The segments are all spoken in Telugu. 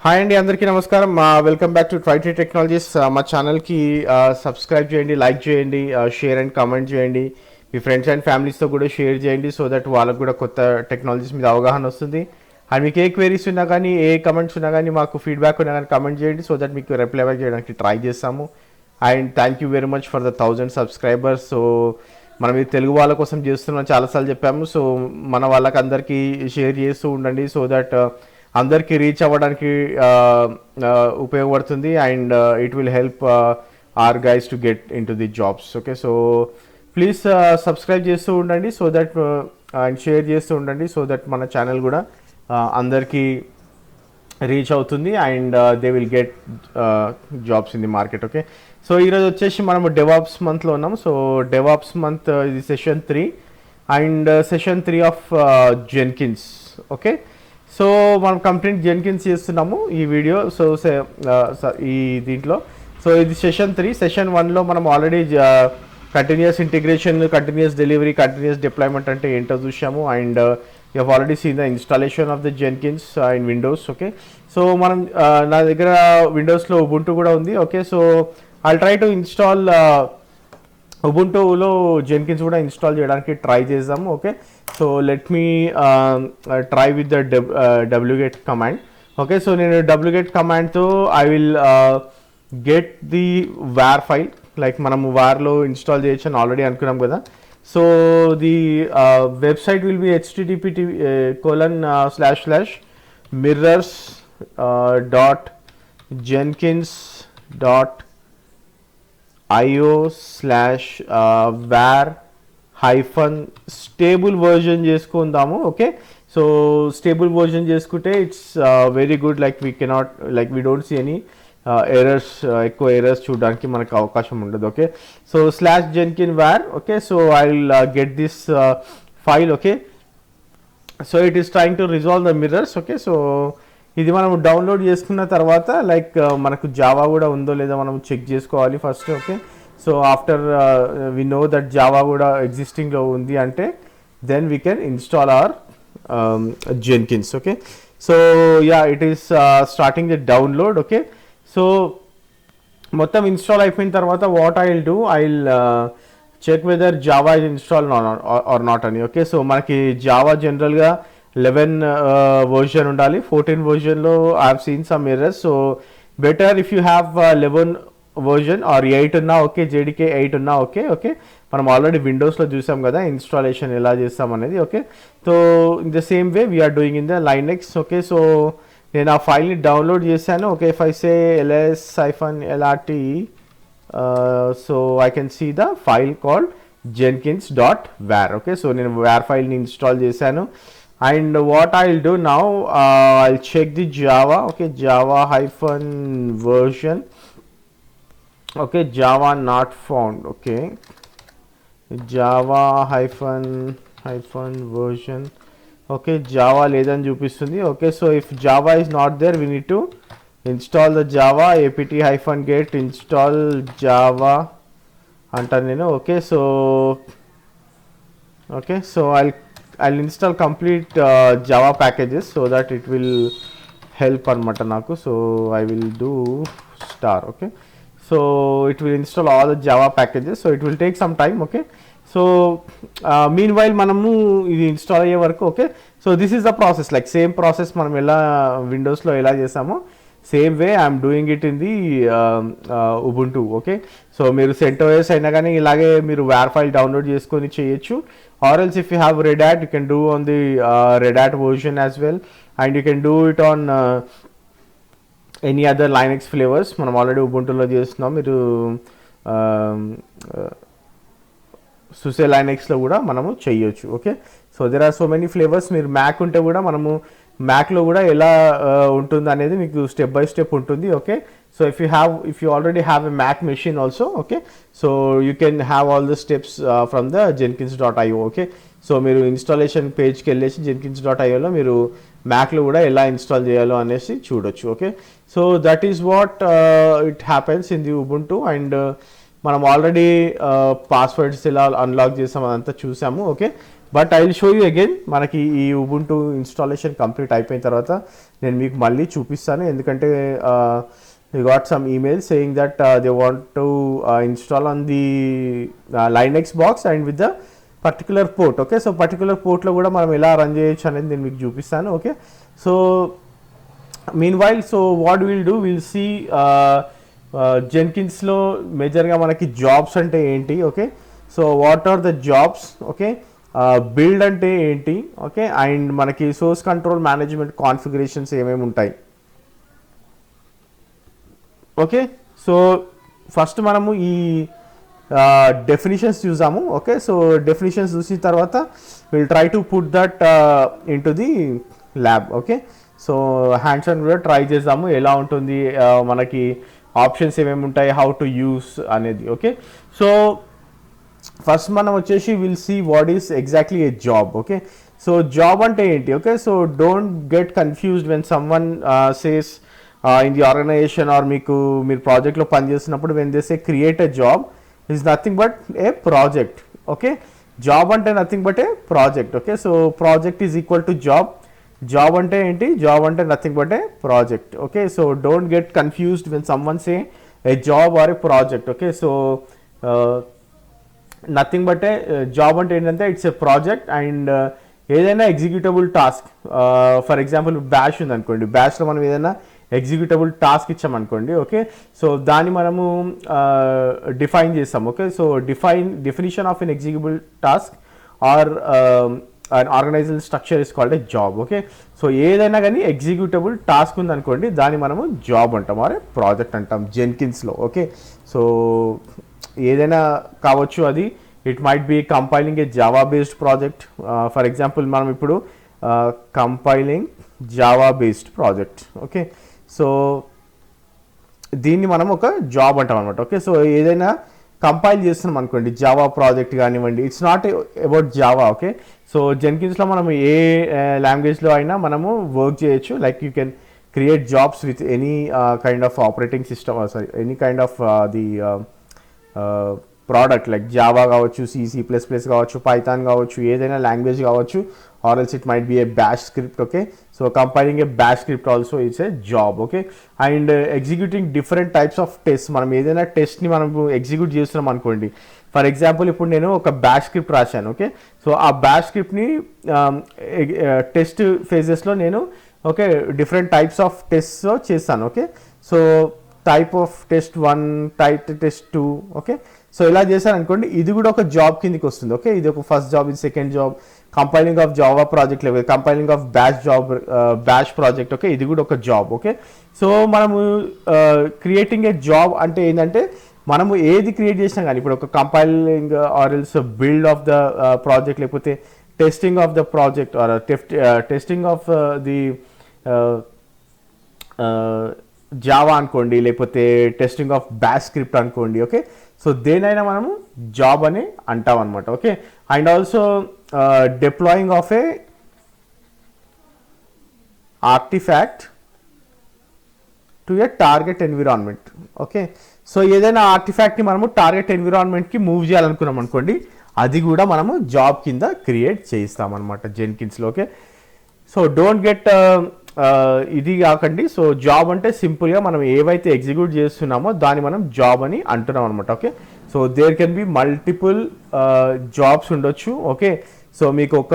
హాయ్ అండి, అందరికీ నమస్కారం. Welcome back to Tritee technologies. మా ఛానల్కి సబ్స్క్రైబ్ చేయండి, లైక్ చేయండి, షేర్ అండ్ కామెంట్ చేయండి. మీ ఫ్రెండ్స్ అండ్ ఫ్యామిలీస్తో కూడా షేర్ చేయండి, సో దట్ వాళ్ళకు కూడా కొత్త టెక్నాలజీస్ మీద అవగాహన వస్తుంది. అండ్ మీకు ఏ క్వైరీస్ ఉన్నా కానీ, ఏ కమెంట్స్ ఉన్నా కానీ, మాకు ఫీడ్బ్యాక్ ఉన్నా కానీ కమెంట్ చేయండి, సో దట్ మీకు రిప్లై చేయడానికి ట్రై చేస్తాము. And thank you very much for the 1000 subscribers. So మనం ఇది తెలుగు వాళ్ళ కోసం చేస్తున్నాం, చాలాసార్లు చెప్పాము. సో మన వాళ్ళకి అందరికీ షేర్ చేస్తూ ఉండండి, సో దట్ అందరికీ రీచ్ అవ్వడానికి ఉపయోగపడుతుంది. And it will help our guys to get into the jobs. Okay, so please subscribe చేస్తూ ఉండండి, సో దట్ అండ్ షేర్ చేస్తూ ఉండండి, సో దట్ మన ఛానల్ కూడా అందరికీ రీచ్ అవుతుంది and they will get jobs in the market. Okay, so ఈరోజు వచ్చేసి మనము డెవాప్స్ మంత్లో ఉన్నాం. సో డెవాప్స్ మంత్ ఇది session 3 and session 3 of Jenkins. Okay, so మనం కంప్లీట్ జెన్కిన్స్ చేస్తున్నాము ఈ వీడియో. సో ఈ దీంట్లో సో ఇది సెషన్ 3. సెషన్ 1లో మనం already continuous integration, continuous delivery, continuous deployment అంటే ఏంటో చూసాము. And you have already seen the installation of the Jenkins in Windows. Okay, so మనం నా దగ్గర విండోస్లో ఉబుంటు కూడా ఉంది. Okay, so I'll try to install ఉబుంటులో జెన్కిన్స్ కూడా ఇన్స్టాల్ చేయడానికి ట్రై చేద్దాము. Okay, so let me try with the wget command. Okay, so నేను wget కమాండ్తో I will get the war file. Like మనము వార్లో ఇన్స్టాల్ చేయొచ్చు అని ఆల్రెడీ అనుకున్నాం కదా. So the website will be https://mirrors.jenkins.io/var-stable version చేసుకుందాము. ఓకే, సో స్టేబుల్ వర్జన్ చేసుకుంటే it's very good. Like we cannot like we don't see any errors, ఎక్కువ ఎర్రర్స్ చూడడానికి మనకు అవకాశం ఉండదు. Okay, so /jenkins-var. Okay, so I will get this file. Okay, so it is trying to resolve the mirrors. Okay, so ఇది మనం డౌన్లోడ్ చేసుకున్న తర్వాత లైక్ మనకు జావా కూడా ఉందో లేదో మనం చెక్ చేసుకోవాలి first. Okay, so after we know that Java కూడా ఎగ్జిస్టింగ్లో ఉంది అంటే then we can install our Jenkins. Okay, so yeah it is starting the download. Okay, so మొత్తం ఇన్స్టాల్ అయిపోయిన తర్వాత what I will do, I will check whether Java is install or not అని. ఓకే, సో మనకి జావా జనరల్గా 11 వర్జన్ ఉండాలి. 14 వర్జన్లో I have seen some errors. So better if you have 11 version or 8 ఉన్నా ఓకే, జేడీకే 8 ఉన్నా ఓకే. ఓకే, మనం ఆల్రెడీ విండోస్లో చూసాం కదా ఇన్స్టాలేషన్ ఎలా చేస్తాం అనేది. Okay, so in the same way we're doing in the Linux. Okay, so నేను ఆ ఫైల్ని డౌన్లోడ్ చేశాను. Okay, if I say ls-lrt, so I can see the file called jenkins.var. Okay, so నేను వార్ ఫైల్ని ఇన్స్టాల్ చేశాను. And what I will do now, I'll check the Java. Okay, java-version. Okay, Java not found. Okay, java-version. Okay, Java లేదని చూపిస్తుంది. Okay, so if Java is not there we need to install the Java. apt-get install java అంటాను నేను. Okay, so I'll install complete Java packages so that it will help అనమాట నాకు. So I will do star. Okay, so it will install all the Java packages, so it will take some time. Okay, so meanwhile మనము ఇది ఇన్స్టాల్ అయ్యే వరకు. Okay, so this is the process, like same process మనం ఎలా విండోస్లో ఎలా చేసామో same way I'm doing it in the Ubuntu. Okay, so మీరు CentOS అయినా కానీ ఇలాగే మీరు వార్ ఫైల్ డౌన్లోడ్ చేసుకొని చేయొచ్చు. Or else if you have Red Hat, you can do on the Red Hat version as well, and you can do it on any other Linux flavors. మనం ఆల్రెడీ ఉబుంటులో చేస్తున్నాం. మీరు సుసే లైనెక్స్లో కూడా మనము చేయొచ్చు. Okay, so there are so many flavours. మీరు మ్యాక్ ఉంటే కూడా మనము మ్యాక్లో కూడా ఎలా ఉంటుంది అనేది మీకు స్టెప్ బై స్టెప్ ఉంటుంది. Okay, so if you already have a Mac machine also, okay, so you can have all the steps from the jenkins.io. Okay, so మీరు ఇన్స్టాలేషన్ పేజ్కి వెళ్ళేసి jenkins.ioలో మీరు మ్యాక్లో కూడా ఎలా ఇన్స్టాల్ చేయాలో అనేసి చూడొచ్చు. Okay, so that is what it happens in the Ubuntu. And మనం ఆల్రెడీ పాస్వర్డ్స్ ఎలా అన్లాక్ చేసాం అదంతా చూసాము. Okay, but I will show you again. మనకి ఈ ఉబుంటూ ఇన్స్టాలేషన్ కంప్లీట్ అయిపోయిన తర్వాత నేను మీకు మళ్ళీ చూపిస్తాను, ఎందుకంటే we got some emails saying that they want to install on the Linux box and with the particular port. Okay, so particular port లో కూడా మనం ఎలా రన్ చేయొచ్చు అనేది నేను మీకు చూపిస్తాను. Okay, so meanwhile, so what we'll do, we'll see జెన్కిన్స్లో మేజర్గా మనకి జాబ్స్ అంటే ఏంటి. Okay, so what are the jobs. Okay, build అంటే ఏంటి. ఓకే, అండ్ మనకి సోర్స్ కంట్రోల్ మేనేజ్మెంట్ కాన్ఫిగరేషన్స్ ఏమేమి ఉంటాయి. ఓకే, సో ఫస్ట్ మనము ఈ డెఫినిషన్స్ చూసాము. ఓకే, సో డెఫినిషన్స్ చూసిన తర్వాత will try to put that into the lab. Okay, so hands on కూడా ట్రై చేద్దాము ఎలా ఉంటుంది, మనకి ఆప్షన్స్ ఏమేమి ఉంటాయి, హౌ టు యూస్ అనేది. ఓకే, సో ఫస్ట్ మనం వచ్చేసి will see what is exactly a job. Okay, so job అంటే ఏంటి. Okay, so don't get confused when someone says in the organisation or మీరు ప్రాజెక్ట్లో పనిచేస్తున్నప్పుడు when they say create a job is nothing but a project. Okay, job అంటే nothing but a project. Okay, so project is equal to job. Job అంటే ఏంటి, జాబ్ అంటే nothing but a project. Okay, so don't get confused when someone say a job or a project. Okay, so nothing but a job అంటే ఏంటంటే ఇట్స్ ఏ ప్రాజెక్ట్ అండ్ ఏదైనా executable task. For example bash ఉంది అనుకోండి, బ్యాష్లో మనం ఏదైనా ఎగ్జిక్యూటబుల్ టాస్క్ ఇచ్చామనుకోండి. ఓకే, సో దాన్ని మనము డిఫైన్ చేస్తాం. Okay, so definition of an executable task or an organizational structure is called a job. Okay, so ఏదైనా కానీ ఎగ్జిక్యూటబుల్ టాస్క్ ఉందనుకోండి దాన్ని మనము జాబ్ అంటాం ఆర్ ప్రాజెక్ట్ అంటాం జెన్కిన్స్లో. ఓకే, సో ఏదైనా కావచ్చు అది. It might B compiling A Java based project. For example మనం ఇప్పుడు compiling Java based project. Okay, so దీన్ని మనం ఒక జాబ్ అంటాం అనమాట. ఓకే, సో ఏదైనా కంపైల్ చేస్తున్నాం అనుకోండి జావా ప్రాజెక్ట్ కానివ్వండి, it's not about Java. Okay, so జెన్కిన్స్లో మనం ఏ లాంగ్వేజ్లో అయినా మనము వర్క్ చేయొచ్చు. Like you can create jobs with any kind of operating system, sorry any kind of the product like Java కావచ్చు, C++ కావచ్చు, పైథాన్ కావచ్చు, ఏదైనా లాంగ్వేజ్ కావచ్చు, or else it might be a bash script. Okay, so compiling a bash script also it's a job. Okay, and executing different types of test. మనం ఏదైనా టెస్ట్ని మనం ఎగ్జిక్యూట్ చేస్తున్నాం అనుకోండి. ఫర్ ఎగ్జాంపుల్ ఇప్పుడు నేను ఒక బ్యాష్ స్క్రిప్ట్ రాశాను. ఓకే, సో ఆ బ్యాష్ స్క్రిప్ట్ని టెస్ట్ ఫేజెస్లో నేను okay different types of test చేస్తాను. Okay, so type of test 1, type test 2. Okay, so ఇలా చేశాను అనుకోండి, ఇది కూడా ఒక జాబ్ కిందకి వస్తుంది. ఓకే, ఇది ఒక ఫస్ట్ జాబ్, ఇది second job. Compiling of Java project లేకపోతే compiling of bash project. Okay, ఇది కూడా ఒక జాబ్. ఓకే, సో మనము క్రియేటింగ్ ఏ జాబ్ అంటే ఏంటంటే మనము ఏది క్రియేట్ చేసినా కానీ, ఇప్పుడు ఒక compiling or else build of the project, లేకపోతే testing of the project or testing of the Java అనుకోండి, లేకపోతే టెస్టింగ్ ఆఫ్ బ్యాష్ స్క్రిప్ట్ అనుకోండి. ఓకే, సో దేనైనా మనము జాబ్ అని అంటాం అనమాట. Okay, and also deploying of A artefact to A target environment. Okay, so ఏదైనా ఆర్టిఫాక్ట్ని మనము టార్గెట్ ఎన్విరాన్మెంట్కి మూవ్ చేయాలనుకున్నాం అనుకోండి, అది కూడా మనము జాబ్ కింద క్రియేట్ చేస్తామన్నమాట జెన్కిన్స్లో. ఓకే, సో డోంట్ గెట్ ఇది కాకండి. సో జాబ్ అంటే సింపుల్గా మనం ఏవైతే ఎగ్జిక్యూట్ చేస్తున్నామో దాన్ని మనం జాబ్ అని అంటున్నాం అనమాట. Okay, so there can be multiple jobs ఉండొచ్చు. ఓకే, సో మీకు ఒక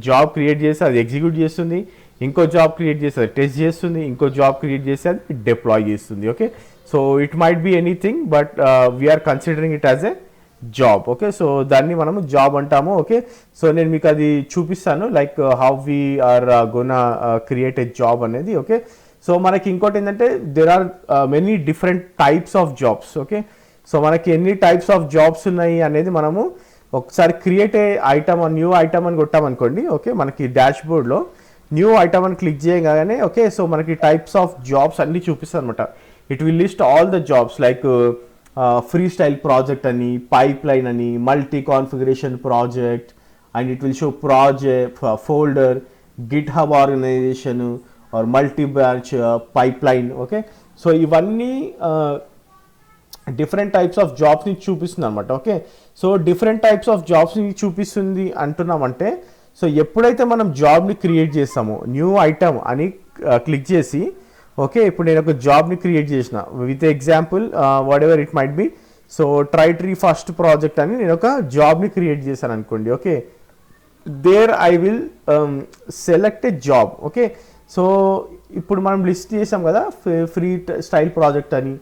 జాబ్ క్రియేట్ చేసి అది ఎగ్జిక్యూట్ చేస్తుంది, ఇంకో జాబ్ క్రియేట్ చేసి అది టెస్ట్ చేస్తుంది, ఇంకో జాబ్ క్రియేట్ చేసి అది డిప్లాయ్ చేస్తుంది. Okay, so it might be anything but we're considering it as a job. Okay, so దాన్ని మనము జాబ్ అంటాము. ఓకే, సో నేను మీకు అది చూపిస్తాను like how we are gonna create a job అనేది. ఓకే, సో మనకి ఇంకోటి ఏంటంటే there are many different types of jobs. Okay, so మనకి ఎన్ని టైప్స్ ఆఫ్ జాబ్స్ ఉన్నాయి అనేది మనము ఒకసారి create a item new item అని కొట్టామనుకోండి. ఓకే, మనకి డాష్ బోర్డ్లో న్యూ ఐటమ్ అని క్లిక్ చేయగానే ఓకే, సో మనకి టైప్స్ ఆఫ్ జాబ్స్ అన్నీ చూపిస్తుంది అనమాట. It will list all the jobs like free style project అని, పైప్ లైన్ అని, multi configuration project, and it will show project folder, GitHub organisation or multi branch pipeline. Okay, so ఇవన్నీ డిఫరెంట్ టైప్స్ ఆఫ్ జాబ్స్ని చూపిస్తుంది అనమాట. Okay, so different types of జాబ్స్ని చూపిస్తుంది అంటున్నామంటే, సో ఎప్పుడైతే మనం జాబ్ని క్రియేట్ చేస్తామో న్యూ ఐటమ్ అని క్లిక్ చేసి, ఓకే ఇప్పుడు నేను ఒక జాబ్ని క్రియేట్ చేసిన with example whatever it might be, so tree first project అని నేను ఒక జాబ్ని క్రియేట్ చేశాను అనుకోండి. Okay, there I will select a job. Okay, so ఇప్పుడు మనం లిస్ట్ చేసాం కదా, ఫ్రీ స్టైల్ ప్రాజెక్ట్ అని,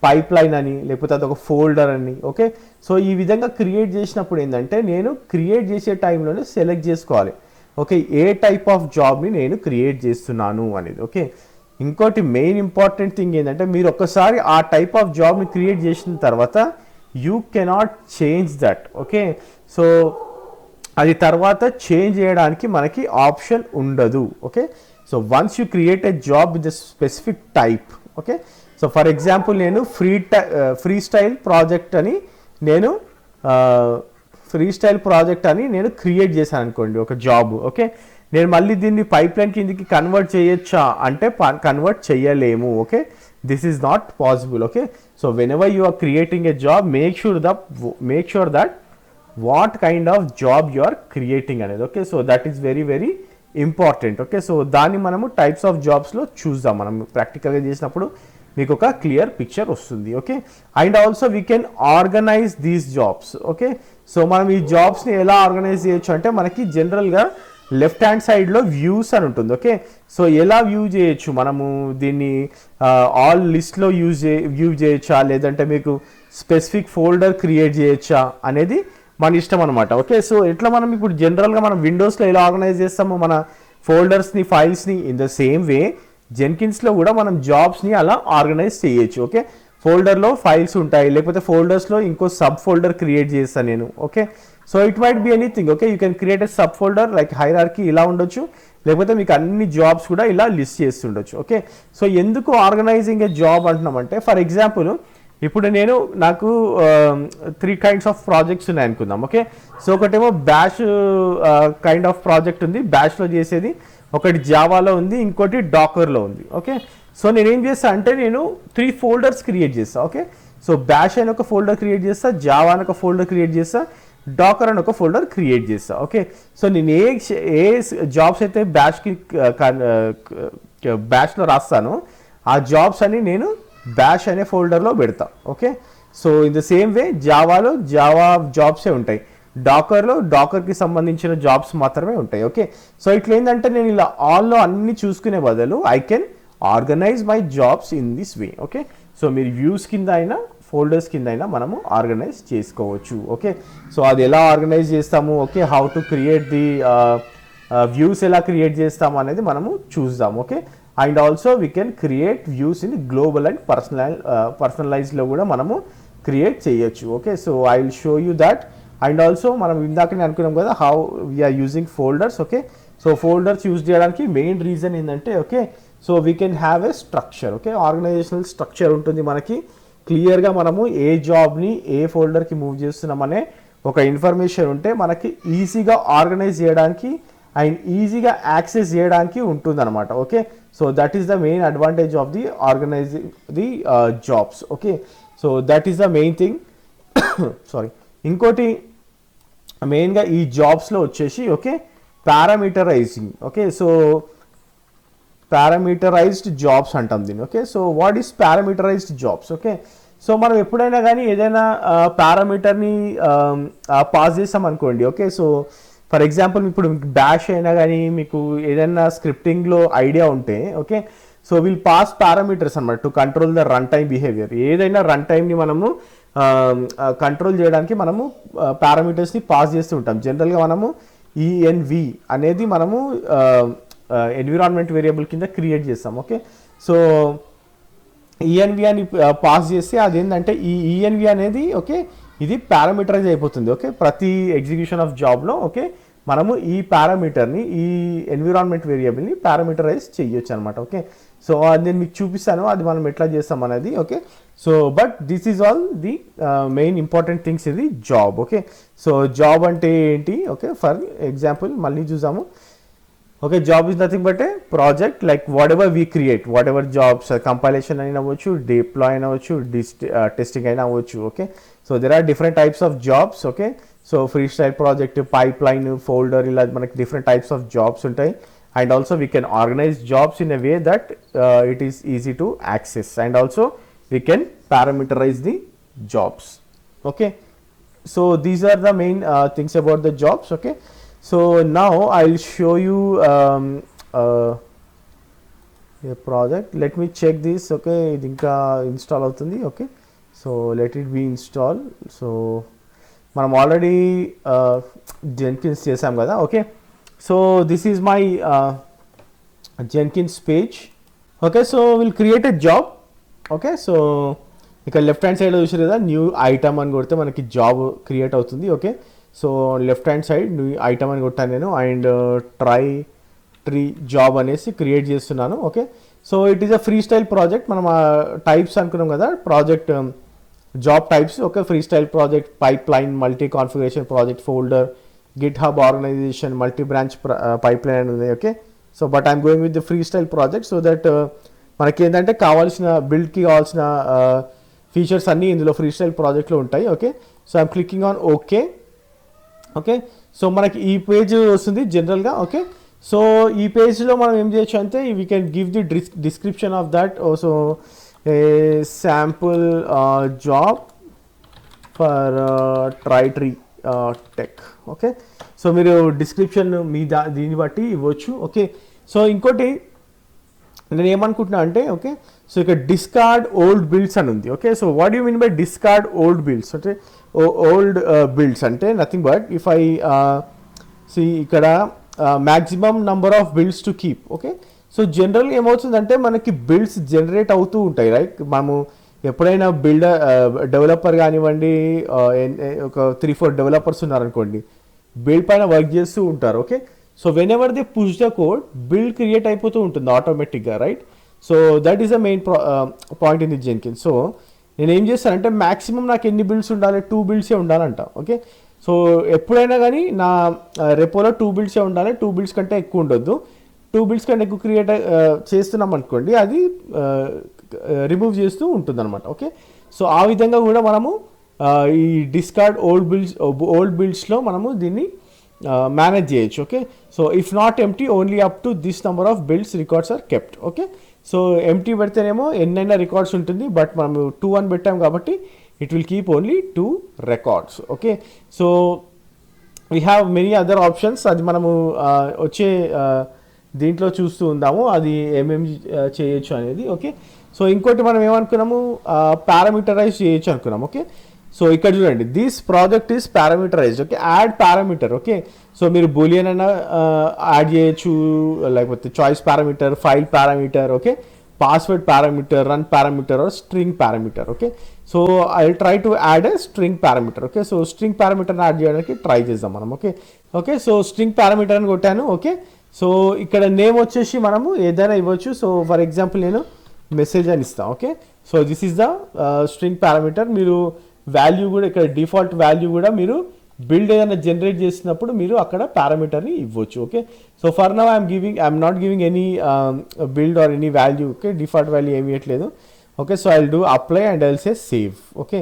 పైప్ లైన్ అని, లేకపోతే అదొక ఫోల్డర్ అని. ఓకే, సో ఈ విధంగా క్రియేట్ చేసినప్పుడు ఏంటంటే నేను క్రియేట్ చేసే టైంలోనే సెలెక్ట్ చేసుకోవాలి, ఓకే ఏ టైప్ ఆఫ్ జాబ్ని నేను క్రియేట్ చేస్తున్నాను అనేది. ఓకే, ఇంకోటి మెయిన్ ఇంపార్టెంట్ థింగ్ ఏంటంటే మీరు ఒక్కసారి ఆ టైప్ ఆఫ్ జాబ్ని క్రియేట్ చేసిన తర్వాత you cannot change that. Okay, so అది తర్వాత చేంజ్ చేయడానికి మనకి ఆప్షన్ ఉండదు. Okay, so once you create a job with the specific type. Okay, so for example నేను ఫ్రీ స్టైల్ ప్రాజెక్ట్ అని నేను క్రియేట్ చేశాను అనుకోండి ఒక జాబ్. ఓకే, నేను మళ్ళీ దీన్ని పైప్ లైన్ కిందకి కన్వర్ట్ చేయొచ్చా అంటే కన్వర్ట్ చేయలేము. Okay, this is not possible. Okay, so whenever you are creating a job make sure that what kind of job you are creating అనేది. Okay, so that is very very important. Okay, so దాన్ని మనము టైప్స్ ఆఫ్ జాబ్స్లో చూద్దాం. మనం ప్రాక్టికల్గా చేసినప్పుడు మీకు ఒక క్లియర్ పిక్చర్ వస్తుంది. Okay, and also we can organise these jobs. Okay, so మనం ఈ జాబ్స్ని ఎలా ఆర్గనైజ్ చేయొచ్చు అంటే మనకి జనరల్గా లెఫ్ట్ హ్యాండ్ సైడ్లో వ్యూస్ అని ఉంటుంది. ఓకే, సో ఎలా వ్యూ చేయొచ్చు మనము దీన్ని ఆల్ లిస్ట్లో వ్యూ చేయొచ్చా, లేదంటే మీకు స్పెసిఫిక్ ఫోల్డర్ క్రియేట్ చేయొచ్చా అనేది మన ఇష్టం అనమాట. ఓకే, సో ఎట్లా మనం ఇప్పుడు జనరల్గా మనం విండోస్లో ఎలా ఆర్గనైజ్ చేస్తామో మన ఫోల్డర్స్ని ఫైల్స్ని, ఇన్ ద సేమ్ వే జెన్కిన్స్లో కూడా మనం జాబ్స్ని అలా ఆర్గనైజ్ చేయొచ్చు. ఓకే, ఫోల్డర్లో ఫైల్స్ ఉంటాయి, లేకపోతే ఫోల్డర్స్లో ఇంకో సబ్ ఫోల్డర్ క్రియేట్ చేస్తాను నేను. Okay, so it might be anything. Okay, you can create a subfolder like hierarchy ఇలా ఉండొచ్చు, లేకపోతే మీకు అన్ని జాబ్స్ కూడా ఇలా లిస్ట్ చేస్తుండొచ్చు. ఓకే, సో ఎందుకు ఆర్గనైజింగ్ ఏ జాబ్ అంటున్నామంటే, ఫర్ ఎగ్జాంపుల్ ఇప్పుడు నాకు 3 kinds ఆఫ్ ప్రాజెక్ట్స్ ఉన్నాయి అనుకుందాం. ఓకే, సో ఒకటేమో బ్యాష్ కైండ్ ఆఫ్ ప్రాజెక్ట్ ఉంది, బ్యాష్లో చేసేది, ఒకటి జావాలో ఉంది, ఇంకోటి డాకర్లో ఉంది. ఓకే, సో నేనేం చేస్తా అంటే నేను 3 folders క్రియేట్ చేస్తా. ఓకే, సో బ్యాష్ అని ఒక ఫోల్డర్ క్రియేట్ చేస్తా, జావా అని ఒక ఫోల్డర్ క్రియేట్ చేస్తా, డాకర్ అని ఒక ఫోల్డర్ క్రియేట్ చేస్తా. ఓకే, సో నేను ఏ జాబ్స్ అయితే బ్యాష్లో రాస్తానో ఆ జాబ్స్ అని నేను బ్యాష్ అనే ఫోల్డర్లో పెడతా. Okay, so in the same way జావాలో జావా జాబ్సే ఉంటాయి, డాకర్కి సంబంధించిన జాబ్స్ మాత్రమే ఉంటాయి. ఓకే, సో ఇట్లా ఏంటంటే నేను ఇలా ఆల్లో అన్ని చూసుకునే బదులు I can organise my jobs in this way. Okay, so మీరు వ్యూస్ కింద అయినా ఫోల్డర్స్ కింద అయినా మనము ఆర్గనైజ్ చేసుకోవచ్చు. ఓకే, సో అది ఎలా ఆర్గనైజ్ చేస్తాము, okay how to create the views ఎలా క్రియేట్ చేస్తాము అనేది మనము చూద్దాం. Okay, and also we can create views in global and పర్సనలైజ్లో కూడా మనము క్రియేట్ చేయొచ్చు. Okay, so I will show you that. And also మనం ఇందాకనే అనుకున్నాం కదా how we are using folders. Okay, so folders use చేయడానికి మెయిన్ రీజన్ ఏంటంటే, okay so we can have a structure. Okay, organisational structure ఉంటుంది మనకి, క్లియర్గా మనము ఏ జాబ్ని ఏ ఫోల్డర్కి మూవ్ చేస్తున్నామనే ఒక ఇన్ఫర్మేషన్ ఉంటే మనకి ఈజీగా ఆర్గనైజ్ చేయడానికి అండ్ ఈజీగా యాక్సెస్ చేయడానికి ఉంటుంది అనమాట. Okay, so that is the main advantage of the organising the jobs. Okay, so that is the main thing. Sorry, ఇంకోటి మెయిన్గా ఈ జాబ్స్లో వచ్చేసి okay parameterising. Okay, so parameterised jobs అంటాం దీన్ని. Okay, so what is parameterised jobs? Okay, so మనం ఎప్పుడైనా కానీ ఏదైనా పారామీటర్ని పాస్ చేస్తాం అనుకోండి. ఓకే, సో ఫర్ ఎగ్జాంపుల్ ఇప్పుడు మీకు బ్యాష్ అయినా కానీ మీకు ఏదైనా స్క్రిప్టింగ్లో ఐడియా ఉంటే, okay so will pass parameters అనమాట to control the run time behaviour. ఏదైనా రన్ టైమ్ని మనము కంట్రోల్ చేయడానికి మనము పారామీటర్స్ని పాస్ చేస్తూ ఉంటాం. జనరల్గా మనము ఈఎన్వి అనేది మనము ఎన్విరాన్మెంట్ వేరియబుల్ కింద క్రియేట్ చేస్తాం. ఓకే, సో ఈఎన్వి అని పాస్ చేస్తే అదేంటంటే ఈ ఈఎన్వి అనేది ఓకే ఇది పారామీటరైజ్ అయిపోతుంది. ఓకే, ప్రతి ఎగ్జిక్యూషన్ ఆఫ్ జాబ్లో ఓకే మనము ఈ పారామీటర్ని ఈ ఎన్విరాన్మెంట్ వేరియబుల్ని పారామీటరైజ్ చేయొచ్చు అనమాట. ఓకే, సో అది నేను మీకు చూపిస్తాను అది మనం ఎట్లా చేస్తాం అనేది. Okay, so but this is all the main important things ఇది జాబ్. ఓకే, సో జాబ్ అంటే ఏంటి? ఓకే, ఫర్ ఎగ్జాంపుల్ మళ్ళీ చూసాము. Okay, job is nothing but a project like whatever we create, whatever jobs compilation అయినా అవ్వచ్చు, డిప్లాయ్ అయినా అవ్వచ్చు, టెస్టింగ్ అయినా అవ్వచ్చు. Okay, so there are different types of jobs. Okay, so free style project, pipeline, folder, ఇలా మనకి డిఫరెంట్ టైప్స్ ఆఫ్ జాబ్స్ ఉంటాయి. And also we can organise jobs in a way that it is easy to access. And also we can parameterize the jobs. Okay, so these are the main things about the jobs. Okay, so now I'll show you a project. Let me check this. Okay, ఇది ఇంకా ఇన్స్టాల్ అవుతుంది. Okay, so let it be install. So మనం ఆల్రెడీ జెన్కిన్స్ చేసాం కదా. Okay, so this is my Jenkins page. Okay, so will create a job. Okay, so ఇక్కడ లెఫ్ట్ హ్యాండ్ సైడ్లో చూసారు కదా, న్యూ ఐటమ్ అని కొడితే మనకి జాబ్ క్రియేట్ అవుతుంది. Okay, so left hand side new item అని కొట్టాను నేను, అండ్ ట్రై ట్రీ జాబ్ అనేసి క్రియేట్ చేస్తున్నాను. Okay, so it is a free style project. మనం టైప్స్ అనుకున్నాం కదా project job types. Okay, free style project, pipeline, multi configuration project, folder, GitHub organization, multi branch pipeline అని ఉంది. Okay, so but I'm going with the free style project so that మనకి ఏంటంటే కావాల్సిన బిల్డ్కి కావాల్సిన ఫీచర్స్ అన్నీ ఇందులో ఫ్రీ స్టైల్ ప్రాజెక్ట్లో ఉంటాయి. Okay, so I'm clicking on okay. Okay, so మనకి ఈ పేజ్ వస్తుంది జనరల్గా. ఓకే, సో ఈ పేజ్లో మనం ఏం చేయొచ్చు అంటే we can give the description of that. So a sample job for try tree tech. Okay, so మీరు డిస్క్రిప్షన్ మీ దీన్ని బట్టి ఇవ్వచ్చు. ఓకే, సో ఇంకోటి నేను ఏమనుకుంటున్నా అంటే, ఓకే, సో ఇక్కడ డిస్కార్డ్ ఓల్డ్ బిల్డ్స్ అని ఉంది. Okay, so what you mean by discard old builds అంటే ఓల్డ్ బిల్డ్స్ అంటే nothing but if I see ఇక్కడ maximum number of builds to keep. Okay, so జనరల్గా ఏమవుతుందంటే మనకి బిల్డ్స్ జనరేట్ అవుతూ ఉంటాయి. రైట్, మనము ఎప్పుడైనా డెవలపర్ కానివ్వండి, ఒక 3-4 డెవలపర్స్ ఉన్నారనుకోండి, బిల్డ్ పైన వర్క్ చేస్తూ ఉంటారు. Okay, so when ever they push the code, build create అయిపోతూ ఉంటుంది ఆటోమేటిక్గా. Right, so that is the main point in the Jenkins. So నేను ఏం చేస్తానంటే మ్యాక్సిమం నాకు ఎన్ని బిల్డ్స్ ఉండాలి, 2 బిల్డ్సే ఉండాలంట. ఓకే, సో ఎప్పుడైనా కానీ నా రెపోలో 2 బిల్డ్సే ఉండాలి, 2 బిల్డ్స్ కంటే ఎక్కువ ఉండొద్దు. 2 బిల్డ్స్ కంటే ఎక్కువ క్రియేట్ చేస్తున్నాం అనుకోండి, అది రిమూవ్ చేస్తూ ఉంటుంది అనమాట. ఓకే, సో ఆ విధంగా కూడా మనము ఈ డిస్కార్డ్ ఓల్డ్ బిల్డ్స్లో మనము దీన్ని మేనేజ్ చేయొచ్చు. Okay, so if not empty only up to this number of builds records are kept. Okay, so empty పెడితేనేమో ఎన్నైనా రికార్డ్స్ ఉంటుంది, బట్ మనం 2 అని పెట్టాం కాబట్టి it will keep only 2 records. Okay, so we have many other options. అది మనము వచ్చే దీంట్లో చూస్తూ ఉందాము అది ఏమేమి చేయొచ్చు అనేది. ఓకే, సో ఇంకోటి మనం ఏమనుకున్నాము, పారామీటరైజ్ చేయొచ్చు అనుకున్నాం. ఓకే, సో ఇక్కడ చూడండి, this project is parameterised. Okay, add parameter. Okay, so మీరు బూలియన్ అయినా యాడ్ చేయొచ్చు, లేకపోతే choice parameter, file parameter, okay, password parameter, run parameter, or string parameter. Okay, so I will try to add a string parameter. Okay, so string పారామీటర్ని యాడ్ చేయడానికి ట్రై చేద్దాం మనం. Okay, okay, so string parameter అని కొట్టాను. ఓకే, సో ఇక్కడ నేమ్ వచ్చేసి మనము ఏదైనా ఇవ్వచ్చు. సో ఫర్ ఎగ్జాంపుల్ నేను మెసేజ్ అని ఇస్తాను. Okay, so this is the string parameter. మీరు వాల్యూ కూడా ఇక్కడ డిఫాల్ట్ వాల్యూ కూడా మీరు బిల్డ్ ఏదైనా జనరేట్ చేసినప్పుడు మీరు అక్కడ పారామీటర్ని ఇవ్వచ్చు. ఓకే, so for now I'm not giving any build or any value. Okay, default value ఏమి ఇవ్వట్లేదు. Okay, so I will do apply and I will say save. Okay,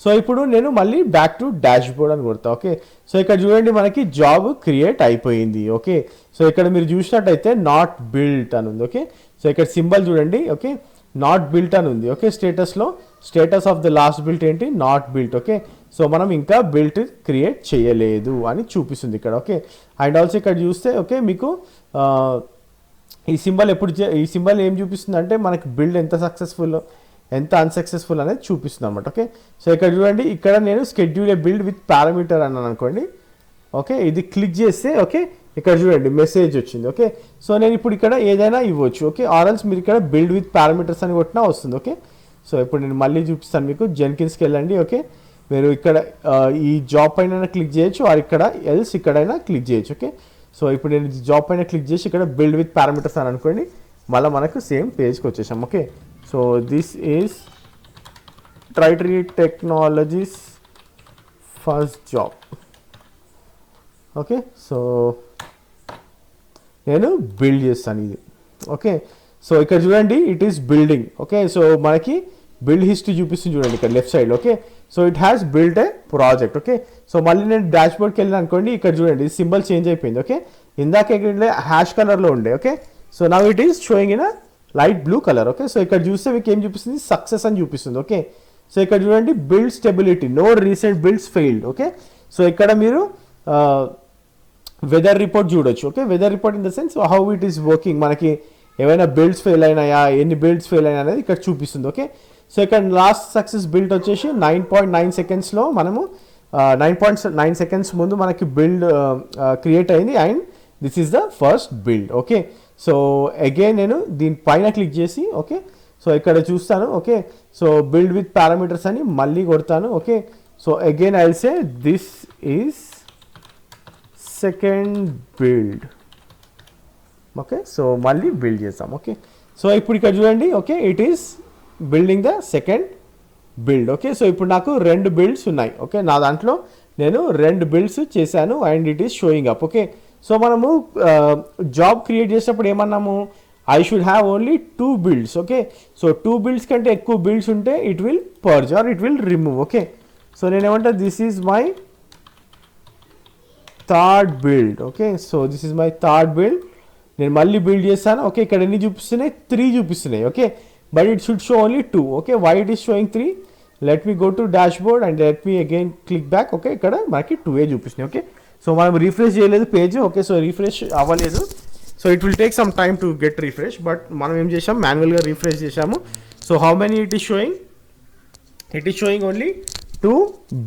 so ఇప్పుడు నేను మళ్ళీ బ్యాక్ టు డాష్ బోర్డ్ అని కొడతా. ఓకే, సో ఇక్కడ చూడండి మనకి జాబ్ క్రియేట్ అయిపోయింది. ఓకే, సో ఇక్కడ మీరు చూసినట్టయితే నాట్ బిల్ట్ అని ఉంది. ఓకే, సో ఇక్కడ సింబల్ చూడండి. ఓకే, నాట్ బిల్ట్ అని ఉంది. ఓకే, స్టేటస్లో status of the last built ఏంటి, నాట్ బిల్ట్. ఓకే, సో మనం ఇంకా బిల్ట్ క్రియేట్ చేయలేదు అని చూపిస్తుంది ఇక్కడ. ఓకే, అండ్ ఆల్సో ఇక్కడ చూస్తే ఓకే మీకు ఈ సింబల్ ఏం చూపిస్తుంది అంటే మనకి బిల్డ్ ఎంత సక్సెస్ఫుల్ ఎంత అన్సక్సెస్ఫుల్ అనేది చూపిస్తుంది అనమాట. ఓకే, సో ఇక్కడ చూడండి, ఇక్కడ నేను schedule A build with parameter అన్నాను అనుకోండి. ఓకే, ఇది క్లిక్ చేస్తే ఓకే ఇక్కడ చూడండి మెసేజ్ వచ్చింది. ఓకే, సో నేను ఇప్పుడు ఇక్కడ ఏదైనా ఇవ్వచ్చు. ఓకే, ఆర్ఎల్స్ మీరు ఇక్కడ బిల్డ్ విత్ పారామీటర్స్ అని కొట్టినా వస్తుంది. ఓకే, సో ఇప్పుడు నేను మళ్ళీ చూపిస్తాను మీకు. జెన్కిన్స్కి వెళ్ళండి. ఓకే, మీరు ఇక్కడ ఈ జాబ్ పైన క్లిక్ చేయొచ్చు, ఆర్ ఇక్కడ ఎల్స్ ఇక్కడైనా క్లిక్ చేయొచ్చు. ఓకే, సో ఇప్పుడు నేను జాబ్ పైన క్లిక్ చేసి ఇక్కడ బిల్డ్ విత్ పారామీటర్స్ అని అనుకోండి, మళ్ళీ మనకు సేమ్ పేజ్కి వచ్చేసాం. Okay, so this is try tree technologies first job. Okay, so నేను బిల్డ్ చేస్తాను ఇది. ఓకే, సో ఇక్కడ చూడండి it is building. Okay, so మనకి బిల్డ్ హిస్టరీ చూపిస్తుంది చూడండి ఇక్కడ left side. Okay, so it has build a project. Okay, so మళ్ళీ నేను డాష్ బోర్డ్కి వెళ్ళిన అనుకోండి, ఇక్కడ చూడండి సింబల్ చేంజ్ అయిపోయింది. ఓకే, ఇందాక ఇక్కడ హ్యాష్ కలర్లో ఉండే. Okay, so now it is sowing in light blue colour. Okay, so ఇక్కడ చూస్తే మీకు ఏం చూపిస్తుంది, సక్సెస్ అని చూపిస్తుంది. ఓకే, సో ఇక్కడ చూడండి build stability, no recent builds failed. Okay, so ఇక్కడ మీరు వెదర్ రిపోర్ట్ చూడొచ్చు. Okay, weather report in the sense how it is working, మనకి ఏమైనా బిల్డ్స్ ఫెయిల్ అయినాయా, ఎన్ని బిల్డ్స్ ఫెయిల్ అయినా అనేది ఇక్కడ చూపిస్తుంది. ఓకే, సో ఇక్కడ లాస్ట్ సక్సెస్ బిల్డ్ వచ్చేసి 9.9 సెకండ్స్లో మనము 9.9 సెకండ్స్ ముందు మనకి బిల్డ్ క్రియేట్ అయింది and this is the first build. Okay, so again నేను దీనిపైన క్లిక్ చేసి ఓకే, సో ఇక్కడ చూస్తాను. Okay, so build with parameters అని మళ్ళీ కొడతాను. Okay, so again I will say this is second build. Okay, so మళ్ళీ బిల్డ్ చేస్తాం. ఓకే, సో ఇప్పుడు ఇక్కడ చూడండి. Okay, it is building the second build. Okay, so ఇప్పుడు నాకు 2 బిల్డ్స్ ఉన్నాయి. ఓకే, నా దాంట్లో నేను 2 బిల్డ్స్ చేశాను and it is showing up. Okay, so మనము జాబ్ క్రియేట్ చేసేటప్పుడు ఏమన్నాము, I should have only 2 builds. Okay, so 2 builds కంటే ఎక్కువ బిల్డ్స్ ఉంటే it will purge or it will remove. Okay, so నేనేమంటా this is my third build. Okay, so this is my third build. నేను మళ్ళీ బిల్డ్ చేస్తాను. ఓకే, ఇక్కడ ఎన్ని చూపిస్తున్నాయి, 3 చూపిస్తున్నాయి. Okay, but it should show only 2. Okay, why it is showing 3, let me go to dashboard and let me again click back. Okay, ఇక్కడ మనకి 2 చూపిస్తున్నాయి. ఓకే, సో మనం రిఫ్రెష్ చేయలేదు పేజ్. ఓకే, సో రిఫ్రెష్ అవ్వలేదు. So it will take some time to get refresh, but మనం ఏం చేసాం, మాన్యువల్గా రిఫ్రెష్ చేసాము. So how many it is showing, it is showing only 2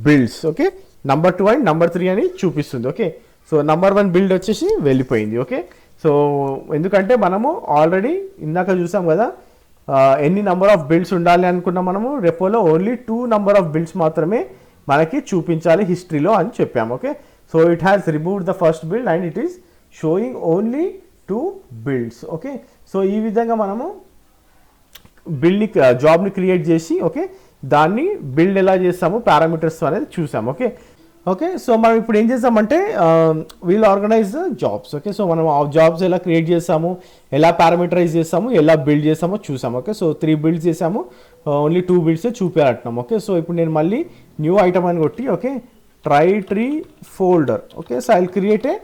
builds. Okay, number 2 and number 3 అని చూపిస్తుంది. ఓకే, సో నంబర్ 1 బిల్డ్ వచ్చేసి వెళ్ళిపోయింది. ఓకే, సో ఎందుకంటే మనము ఆల్రెడీ ఇందాక చూసాం కదా ఎన్ని నంబర్ ఆఫ్ బిల్డ్స్ ఉండాలి అనుకున్నాం మనము రెపోలో, ఓన్లీ 2 నంబర్ ఆఫ్ బిల్డ్స్ మాత్రమే మనకి చూపించాలి హిస్టరీలో అని చెప్పాము. Okay, so it has removed the first build and it is showing only 2 builds. Okay, so ఈ విధంగా మనము బిల్డ్ని జాబ్ని క్రియేట్ చేసి ఓకే దాన్ని బిల్డ్ ఎలా చేస్తాము పారామీటర్స్ అనేది చూసాము. ఓకే, ఓకే, సో మనం ఇప్పుడు ఏం చేస్తామంటే we'll organize the jobs. Okay, so మనం ఆ జాబ్స్ ఎలా క్రియేట్ చేస్తాము, ఎలా పారామీటరైజ్ చేస్తాము, ఎలా బిల్డ్ చేస్తామో చూసాము. ఓకే, సో 3 బిల్డ్స్ చేసాము, ఓన్లీ 2 బిల్డ్స్ చూపించాలంటున్నాం. ఓకే, సో ఇప్పుడు నేను మళ్ళీ న్యూ ఐటమ్ అని కొట్టి okay try tree folder. Okay, so I will create a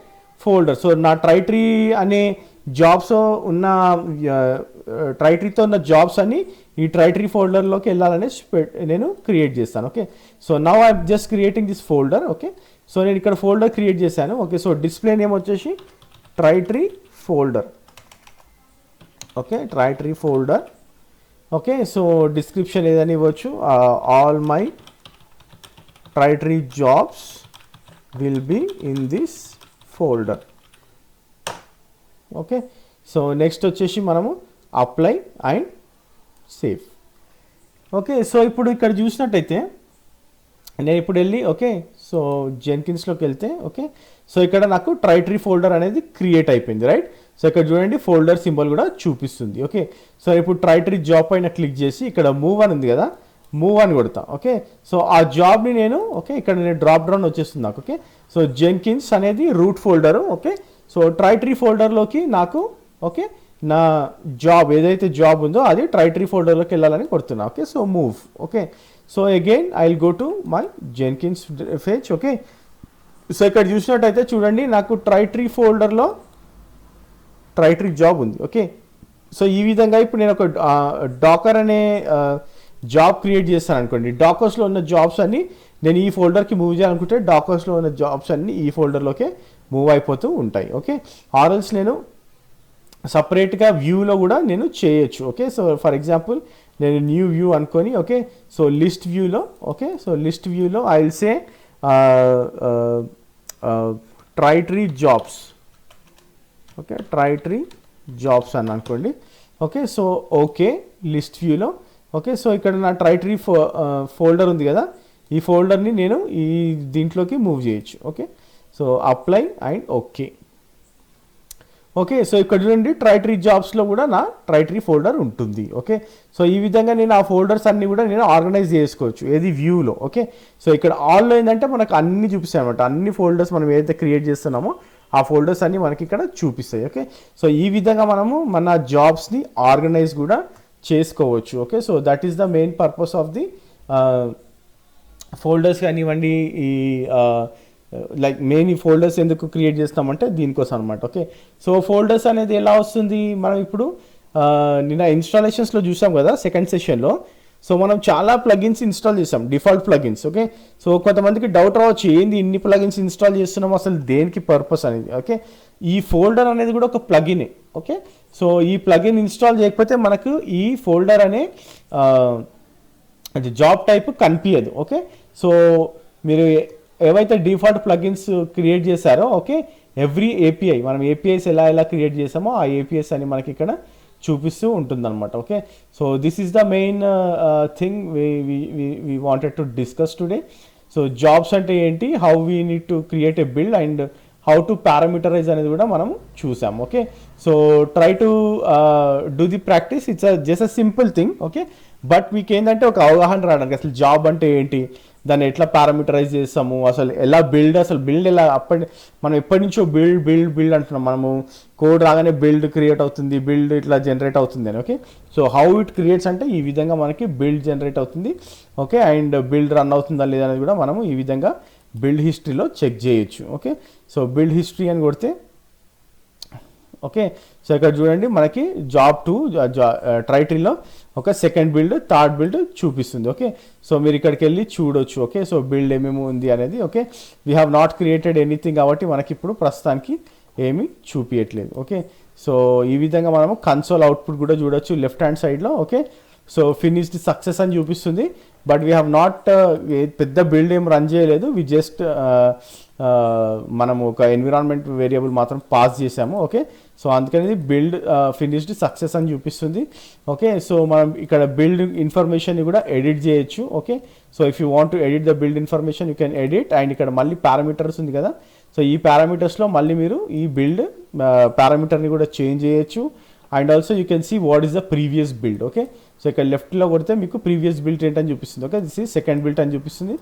folder. So నా ట్రై ట్రీ అనే జాబ్స్ ఉన్న ట్రై ట్రీతో ఉన్న జాబ్స్ అన్ని ఈ ట్రై ట్రీ ఫోల్డర్లోకి వెళ్ళాలనే నేను క్రియేట్ చేస్తాను. Okay, so now I just creating this folder. Okay, so నేను ఇక్కడ ఫోల్డర్ క్రియేట్ చేశాను. ఓకే, సో డిస్ప్లే నేమ్ వచ్చేసి try tree folder. Okay, try tree folder. Okay, so description ఏదని ఇవ్వచ్చు, all my try tree jobs will be in this folder. Okay, so next వచ్చేసి మనము apply and save. Okay, so ఇప్పుడు ఇక్కడ చూసినట్టయితే నేను ఇప్పుడు వెళ్ళి ఓకే సో జెన్కిన్స్లోకి వెళ్తే ఓకే సో ఇక్కడ నాకు ట్రై ట్రీ ఫోల్డర్ అనేది క్రియేట్ అయిపోయింది రైట్. సో ఇక్కడ చూడండి ఫోల్డర్ సింబల్ కూడా చూపిస్తుంది. ఓకే, సో ఇప్పుడు ట్రై ట్రీ జాబ్ పైన క్లిక్ చేసి ఇక్కడ మూవ్ అని ఉంది కదా, మూవ్ అని కొడతా. ఓకే, సో ఆ జాబ్ని నేను ఓకే ఇక్కడ నేను డ్రాప్ డౌన్ వచ్చేస్తుంది నాకు. ఓకే, సో జెన్కిన్స్ అనేది root folder. Okay, so try tree ఫోల్డర్లోకి నాకు ఓకే నా జాబ్ ఏదైతే జాబ్ ఉందో అది ట్రై ట్రీ ఫోల్డర్లోకి వెళ్ళాలని కొడుతున్నా. Okay, so move. Okay, so again I will go to my Jenkins page. Okay, so ఇక్కడ చూసినట్టయితే చూడండి నాకు ట్రై ట్రీ ఫోల్డర్లో ట్రై ట్రీ జాబ్ ఉంది. ఓకే, సో ఈ విధంగా ఇప్పుడు నేను ఒక డాకర్ అనే జాబ్ క్రియేట్ చేస్తాను అనుకోండి. డాకర్స్లో ఉన్న జాబ్స్ అన్ని నేను ఈ ఫోల్డర్కి మూవ్ చేయాలనుకుంటే డాకర్స్లో ఉన్న జాబ్స్ అన్ని ఈ ఫోల్డర్లోకే మూవ్ అయిపోతూ ఉంటాయి. ఓకే, ఆర్ఎల్స్ నేను సపరేట్గా వ్యూలో కూడా నేను చేయొచ్చు. ఓకే, సో ఫర్ ఎగ్జాంపుల్ నేను న్యూ వ్యూ అనుకొని ఓకే సో లిస్ట్ వ్యూలో ఓకే సో లిస్ట్ వ్యూలో I will say try tree jobs. Okay, try tree jobs అని అనుకోండి. ఓకే, సో ఓకే లిస్ట్ వ్యూలో ఓకే సో ఇక్కడ నా ట్రై ట్రీ ఫోల్డర్ ఉంది కదా, ఈ ఫోల్డర్ని నేను ఈ దీంట్లోకి మూవ్ చేయొచ్చు. Okay, so apply and okay. Okay, so ఇక్కడ చూడండి ట్రై ట్రీ జాబ్స్లో కూడా నా ట్రై ట్రీ ఫోల్డర్ ఉంటుంది. ఓకే, సో ఈ విధంగా నేను ఆ ఫోల్డర్స్ అన్ని కూడా నేను ఆర్గనైజ్ చేసుకోవచ్చు ఏది వ్యూలో. ఓకే, సో ఇక్కడ ఆల్లో ఏంటంటే మనకు అన్ని చూపిస్తాయి అనమాట, అన్ని ఫోల్డర్స్ మనం ఏదైతే క్రియేట్ చేస్తున్నామో ఆ ఫోల్డర్స్ అన్ని మనకి ఇక్కడ చూపిస్తాయి. ఓకే, సో ఈ విధంగా మనము మన జాబ్స్ని ఆర్గనైజ్ కూడా చేసుకోవచ్చు. Okay, so that is the main purpose of the folders కానివ్వండి. ఈ లైక్ మెయిన్ ఈ ఫోల్డర్స్ ఎందుకు క్రియేట్ చేస్తామంటే దీనికోసం అనమాట. ఓకే, సో ఫోల్డర్స్ అనేది ఎలా వస్తుంది, మనం ఇప్పుడు నిన్న ఇన్స్టాలేషన్స్లో చూసాం కదా సెకండ్ సెషన్లో. సో మనం చాలా ప్లగిన్స్ ఇన్స్టాల్ చేసాం, డిఫాల్ట్ ప్లగిన్స్. ఓకే, సో కొంతమందికి డౌట్ రావచ్చు, ఏంది ఇన్ని ప్లగిన్స్ ఇన్స్టాల్ చేస్తున్నాం, అసలు దేనికి పర్పస్ అనేది. ఓకే, ఈ ఫోల్డర్ అనేది కూడా ఒక ప్లగినే. ఓకే, సో ఈ ప్లగిన్ ఇన్స్టాల్ చేయకపోతే మనకు ఈ ఫోల్డర్ అనే జాబ్ టైప్ కనిపించదు. ఓకే, సో మీరు ఏవైతే డిఫాల్ట్ ప్లగిన్స్ క్రియేట్ చేశారో, ఓకే, ఎవ్రీ ఏపీఐ మనం ఏపీఐస్ ఎలా క్రియేట్ చేసామో ఆ ఏపీఐస్ అని మనకి ఇక్కడ చూపిస్తూ ఉంటుందన్నమాట. Okay, so this is the main thing we wanted to discuss today. So jobs అంటే ఏంటి, how we need to create a build and how to parameterise అనేది కూడా మనం చూసాం. Okay, so try to do the practice, it's just a simple thing. Okay, but మీకు ఏంటంటే ఒక అవగాహన రావడానికి అసలు జాబ్ అంటే ఏంటి, దాన్ని ఎట్లా పారామీటరైజ్ చేస్తాము, అసలు ఎలా బిల్డ్ ఎలా మనం ఎప్పటి నుంచో బిల్డ్ అంటున్నాం. మనము కోడ్ రాగానే బిల్డ్ క్రియేట్ అవుతుంది, బిల్డ్ ఇట్లా జనరేట్ అవుతుంది అని. Okay, so how it creates అంటే ఈ విధంగా మనకి బిల్డ్ జనరేట్ అవుతుంది. ఓకే, అండ్ బిల్డ్ రన్ అవుతుందా లేదా అనేది కూడా మనము ఈ విధంగా బిల్డ్ హిస్టరీలో చెక్ చేయొచ్చు. ఓకే, సో బిల్డ్ హిస్టరీ అని కొడితే, ఓకే, సో ఇక్కడ చూడండి మనకి జాబ్ 2 ట్రైట్రీలో ఒక సెకండ్ బిల్డ్, థర్డ్ బిల్డ్ చూపిస్తుంది. ఓకే, సో మీరు ఇక్కడికి వెళ్ళి చూడొచ్చు. ఓకే, సో బిల్డ్ ఏమేమి ఉంది అనేది. Okay, we have not created anything కాబట్టి మనకి ఇప్పుడు ప్రస్తుతానికి ఏమీ చూపించట్లేదు. ఓకే, సో ఈ విధంగా మనము కన్సోల్ అవుట్పుట్ కూడా చూడొచ్చు లెఫ్ట్ హ్యాండ్ సైడ్లో. ఓకే, సో ఫినిష్డ్ సక్సెస్ అని చూపిస్తుంది, బట్ వీ హ్యావ్ నాట్ పెద్ద బిల్డ్ ఏం రన్ చేయలేదు. వి జస్ట్ మనము ఒక ఎన్విరాన్మెంట్ వేరియబుల్ మాత్రం పాస్ చేసాము. ఓకే, సో అందుకని బిల్డ్ ఫినిష్డ్ సక్సెస్ అని చూపిస్తుంది. ఓకే, సో మనం ఇక్కడ బిల్డ్ ఇన్ఫర్మేషన్ని కూడా ఎడిట్ చేయొచ్చు. Okay, so if you want to edit the build information you can edit. And ఇక్కడ మళ్ళీ పారామీటర్స్ ఉంది కదా, సో ఈ పారామీటర్స్లో మళ్ళీ మీరు ఈ బిల్డ్ పారామీటర్ని కూడా చేంజ్ చేయొచ్చు. And also you can see what is the previous build. Okay, so ఇక్కడ లెఫ్ట్లో కొడితే మీకు ప్రీవియస్ బిల్డ్ ఏంటని చూపిస్తుంది. Okay, this is second build అని చూపిస్తుంది.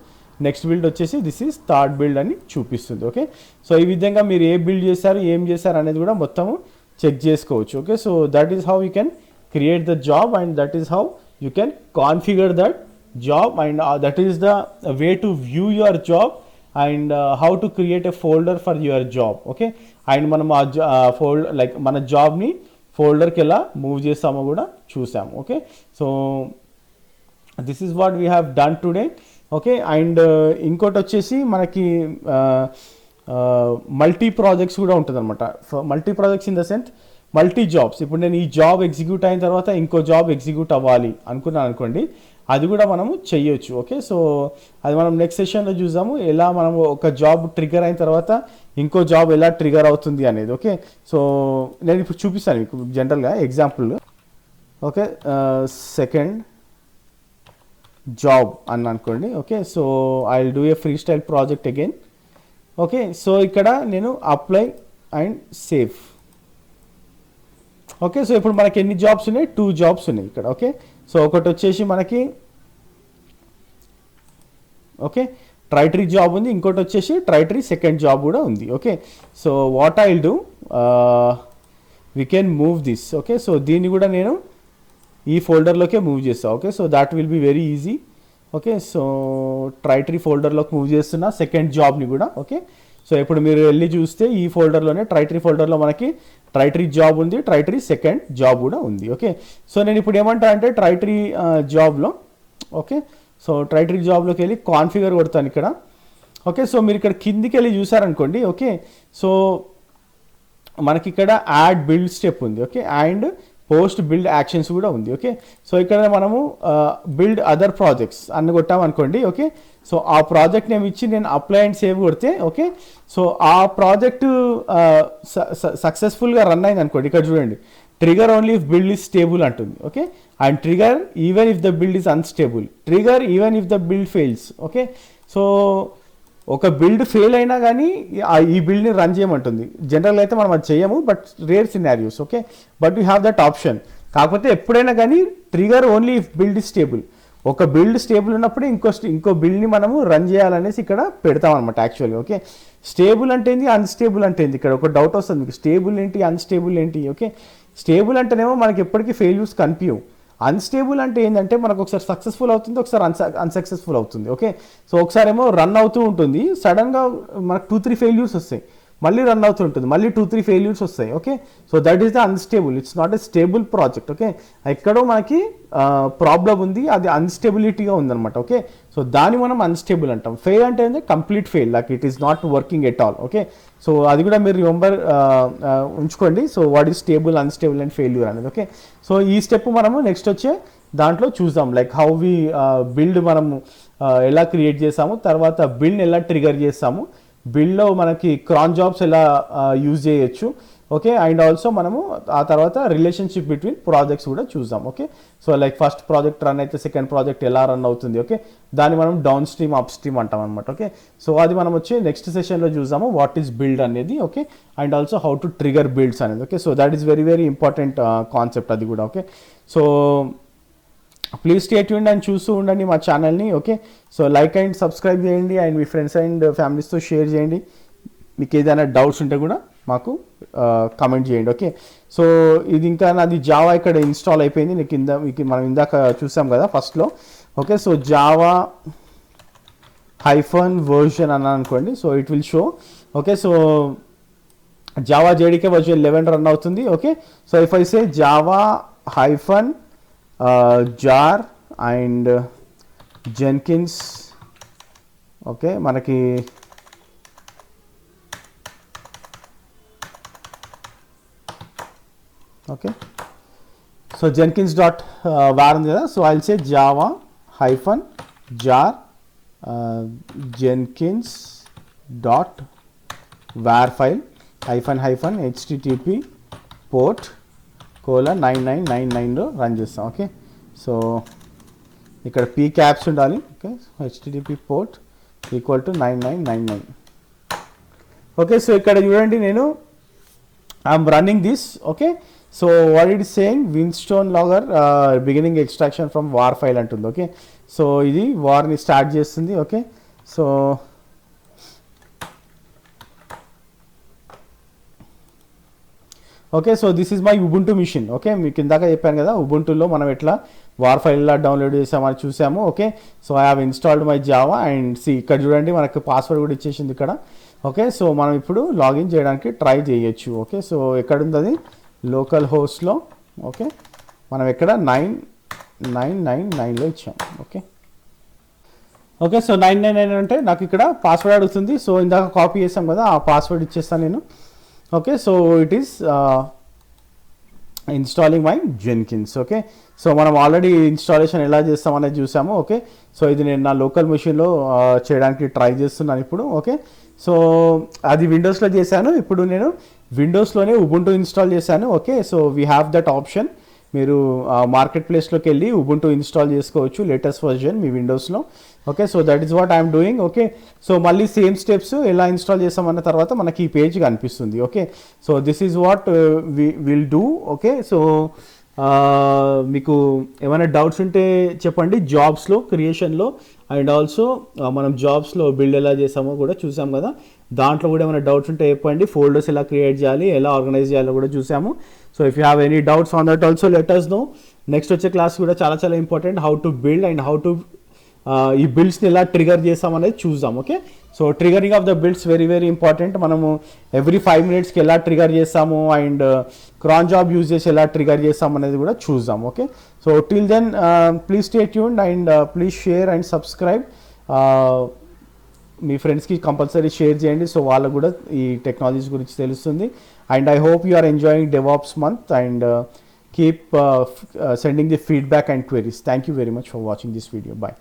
నెక్స్ట్ బిల్డ్ వచ్చేసి దిస్ ఈజ్ థర్డ్ బిల్డ్ అని చూపిస్తుంది. ఓకే, సో ఈ విధంగా మీరు ఏ బిల్డ్ చేశారు, ఏం చేశారు అనేది కూడా మొత్తము చెక్ చేసుకోవచ్చు. Okay, so that is how you can create the job and that is how you can configure that job and that is the way to view your job and how to create a folder for your job. Okay, and మనం మన జాబ్ని ఫోల్డర్కి ఎలా మూవ్ చేస్తామో కూడా చూసాము. Okay, so this is what we have done today. Okay, and ఇంకోటి వచ్చేసి మనకి మల్టీ ప్రాజెక్ట్స్ కూడా ఉంటుంది అనమాట. Multi projects in the sense multi jobs. ఇప్పుడు నేను ఈ జాబ్ ఎగ్జిక్యూట్ అయిన తర్వాత ఇంకో జాబ్ ఎగ్జిక్యూట్ అవ్వాలి అనుకున్నాను అనుకోండి, అది కూడా మనము చెయ్యొచ్చు. ఓకే, సో అది మనం నెక్స్ట్ సెషన్లో చూసాము, ఎలా మనము ఒక జాబ్ ట్రిగర్ అయిన తర్వాత ఇంకో జాబ్ ఎలా ట్రిగర్ అవుతుంది అనేది. ఓకే, సో నేను ఇప్పుడు చూపిస్తాను మీకు జనరల్గా ఎగ్జాంపుల్. ఓకే, సెకండ్ జాబ్ అని అనుకోండి. Okay, so I will do a free style project again. Okay, so ఇక్కడ నేను apply and save. Okay, so ఇప్పుడు మనకి ఎన్ని జాబ్స్ ఉన్నాయి, 2 జాబ్స్ ఉన్నాయి ఇక్కడ. ఓకే, సో ఒకటి వచ్చేసి మనకి ఓకే ట్రైటరీ జాబ్ ఉంది, ఇంకోటి వచ్చేసి ట్రైటరీ సెకండ్ జాబ్ కూడా ఉంది. Okay, so what I will do, we can move this. Okay, so దీన్ని కూడా నేను ఈ ఫోల్డర్లోకే మూవ్ చేస్తాను. Okay, so that will be very easy. Okay, so Tritree ఫోల్డర్లోకి మూవ్ చేస్తున్నా సెకండ్ జాబ్ని కూడా. ఓకే, సో ఇప్పుడు మీరు వెళ్ళి చూస్తే ఈ ఫోల్డర్లోనే ట్రైటరీ ఫోల్డర్లో మనకి ట్రైటరీ జాబ్ ఉంది, ట్రైటరీ సెకండ్ జాబ్ కూడా ఉంది. ఓకే, సో నేను ఇప్పుడు ఏమంటా అంటే ట్రైటరీ జాబ్లో, ఓకే, సో ట్రైటరీ జాబ్లోకి వెళ్ళి కాన్ఫిగర్ కొడతాను ఇక్కడ. ఓకే, సో మీరు ఇక్కడ కిందికి వెళ్ళి చూసారనుకోండి. ఓకే, సో మనకి ఇక్కడ యాడ్ బిల్డ్ స్టెప్ ఉంది. Okay, and post build actions కూడా ఉంది. ఓకే, సో ఇక్కడ మనము బిల్డ్ అదర్ ప్రాజెక్ట్స్ అన్ని కొట్టామనుకోండి. ఓకే, సో ఆ ప్రాజెక్ట్ నేమ్ ఇచ్చి నేను అప్లై అండ్ సేవ్ కొడితే, ఓకే, సో ఆ ప్రాజెక్టు సక్సెస్ఫుల్గా రన్ అయింది అనుకోండి. ఇక్కడ చూడండి, trigger only if build is stable అంటుంది. Okay, and trigger even if the build is unstable, trigger even if the build fails. Okay, so ఒక బిల్డ్ ఫెయిల్ అయినా కానీ ఈ బిల్డ్ని రన్ చేయమంటుంది. జనరల్గా అయితే మనం అది చేయము, but rare scenarios. Okay, but you have that option. కాకపోతే ఎప్పుడైనా కానీ trigger only if build is stable, ఒక బిల్డ్ స్టేబుల్ ఉన్నప్పుడు ఇంకో బిల్డ్ని మనము రన్ చేయాలనేసి ఇక్కడ పెడతాం అనమాట యాక్చువల్గా. ఓకే, స్టేబుల్ అంటే ఏంటి, అన్స్టేబుల్ అంటే ఏంటి, ఇక్కడ ఒక డౌట్ వస్తుంది మీకు, స్టేబుల్ ఏంటి అన్స్టేబుల్ ఏంటి. ఓకే, స్టేబుల్ అంటేనేమో మనకి ఎప్పటికీ ఫెయిల్యూర్స్ కనిపించవు. అన్స్టేబుల్ అంటే ఏంటంటే మనకు ఒకసారి సక్సెస్ఫుల్ అవుతుంది, ఒకసారి అన్సక్సెస్ఫుల్ అవుతుంది. ఓకే, సో ఒకసారి ఏమో రన్ అవుతూ ఉంటుంది, సడన్గా మనకు 2-3 ఫెయిల్యూర్స్ వస్తాయి, మళ్ళీ రన్ అవుతూ ఉంటుంది, మళ్ళీ 2-3 ఫెయిల్యూర్స్ వస్తాయి. Okay, so that is the unstable, it's not a stable project. Okay, ఎక్కడో మనకి ప్రాబ్లం ఉంది, అది అన్స్టేబిలిటీగా ఉందన్నమాట. ఓకే, సో దాన్ని మనం అన్స్టేబుల్ అంటాం. ఫెయిల్ అంటే complete fail, like it is not working at all. Okay, so అది కూడా మీరు రిమెంబర్ ఉంచుకోండి. So what is stable, unstable and failure అనేది. ఓకే, సో ఈ స్టెప్ మనము నెక్స్ట్ వచ్చే దాంట్లో చూద్దాం, లైక్ హౌ వి బిల్డ్ మనము ఎలా క్రియేట్ చేసాము, తర్వాత బిల్డ్ని ఎలా ట్రిగర్ చేస్తాము, బిల్డ్లో మనకి క్రాన్ జాబ్స్ ఎలా యూజ్ చేయొచ్చు. ఓకే, అండ్ ఆల్సో మనము ఆ తర్వాత రిలేషన్షిప్ బిట్వీన్ ప్రాజెక్ట్స్ కూడా చూద్దాం. Okay, so like first project run అయితే సెకండ్ ప్రాజెక్ట్ ఎలా రన్ అవుతుంది. ఓకే, దాన్ని మనం డౌన్ స్ట్రీమ్ అప్ స్ట్రీమ్ అంటాం అనమాట. ఓకే, సో అది మనం వచ్చి నెక్స్ట్ సెషన్లో చూద్దాము, వాట్ ఈస్ బిల్డ్ అనేది. Okay, and also how to trigger builds అనేది. Okay, so that is very very important concept అది కూడా. Okay, so please stay tuned and చూస్తూ ఉండండి మా ఛానల్ని. Okay, so like and subscribe చేయండి అండ్ మీ ఫ్రెండ్స్ అండ్ ఫ్యామిలీస్తో షేర్ చేయండి. మీకు ఏదైనా డౌట్స్ ఉంటే కూడా మాకు కమెంట్ చేయండి. ఓకే, సో ఇది ఇంకా నాది జావా ఇక్కడ ఇన్స్టాల్ అయిపోయింది, మీకు మనం ఇందాక చూసాం కదా ఫస్ట్లో. ఓకే, సో జావా -version అన్నాను అనుకోండి, so it will show. Okay, so Java JDK version 11 run అవుతుంది. Okay, so if I say Java -jar and Jenkins, okay, మనకి ఓకే, సో jenkins.var ఉంది కదా, so I'll say Java -jar jenkins.var file -http port 9999లో రన్ చేస్తాం. ఓకే, సో ఇక్కడ p క్యాప్స్ ఉండాలి. Okay, http port = 9999. Okay, so ఇక్కడ చూడండి, నేను I'm running this. Okay, so what it is saying, విన్స్టోన్ logger beginning extraction from war file అంటుంది. ఓకే, సో ఇది వార్ని స్టార్ట్ చేస్తుంది. Okay, so okay, so this is my Ubuntu machine. Okay, మీకు ఇందాక చెప్పాను కదా ఉబుంటులో మనం ఎట్లా వార్ ఫైల్ ఎలా డౌన్లోడ్ చేసామని చూసాము. Okay, so I have installed my Java and ఇక్కడ చూడండి మనకు పాస్వర్డ్ కూడా ఇచ్చేసింది ఇక్కడ. ఓకే, సో మనం ఇప్పుడు లాగిన్ చేయడానికి ట్రై చేయొచ్చు. ఓకే, సో ఎక్కడుంది అది, లోకల్ హోస్ట్లో. ఓకే, మనం ఎక్కడ 9999లో ఇచ్చాం. ఓకే, ఓకే, సో 999 అంటే నాకు ఇక్కడ పాస్వర్డ్ అడుగుతుంది. సో ఇందాక కాపీ చేసాం కదా, ఆ పాస్వర్డ్ ఇచ్చేస్తాను నేను. Okay, so it is installing my Jenkins. Okay, so మనం ఆల్రెడీ ఇన్స్టాలేషన్ ఎలా చేస్తామనేది చూసాము. ఓకే, సో ఇది నేను నా లోకల్ మెషిన్లో చేయడానికి ట్రై చేస్తున్నాను ఇప్పుడు. ఓకే, సో అది విండోస్లో చేశాను, ఇప్పుడు నేను విండోస్లోనే ఉబుంటు ఇన్స్టాల్ చేశాను. Okay, so we have that option, మీరు మార్కెట్ ప్లేస్లోకి వెళ్ళి ఉబుంటు ఇన్స్టాల్ చేసుకోవచ్చు, లేటెస్ట్ వర్జన్ మీ విండోస్లో. Okay, so that is what I'm doing. Okay, so మళ్ళీ సేమ్ స్టెప్స్ ఎలా ఇన్స్టాల్ చేస్తామన్న తర్వాత మనకి ఈ పేజ్ కనిపిస్తుంది. Okay, so this is what will do. Okay, so మీకు ఏమైనా డౌట్స్ ఉంటే చెప్పండి, జాబ్స్లో క్రియేషన్లో అండ్ ఆల్సో మనం జాబ్స్లో బిల్డ్ ఎలా చేసామో కూడా చూసాం కదా, దాంట్లో కూడా ఏమైనా డౌట్స్ ఉంటే చెప్పండి. ఫోల్డర్స్ ఎలా క్రియేట్ చేయాలి, ఎలా ఆర్గనైజ్ చేయాలో కూడా చూసాము. So if you have any doubts on that also let us know. Next వచ్చే క్లాస్ కూడా చాలా చాలా important, how to build and how to ఈ బిల్డ్స్ని ఎలా ట్రిగర్ చేస్తామనేది చూద్దాం. Okay, so triggering of the builds very very important. మనము ఎవ్రీ 5 minutesకి ఎలా ట్రిగర్ చేస్తాము అండ్ క్రాన్ జాబ్ యూజ్ చేసి ఎలా ట్రిగర్ చేస్తాము అనేది కూడా చూద్దాం. Okay, so till then please stay tuned and please share and subscribe. మీ ఫ్రెండ్స్కి కంపల్సరీ షేర్ చేయండి, సో వాళ్ళకు కూడా ఈ టెక్నాలజీస్ గురించి తెలుస్తుంది. And I hope you are enjoying DevOps month and keep sending the feedback and queries. Thank you very much for watching this video. Bye.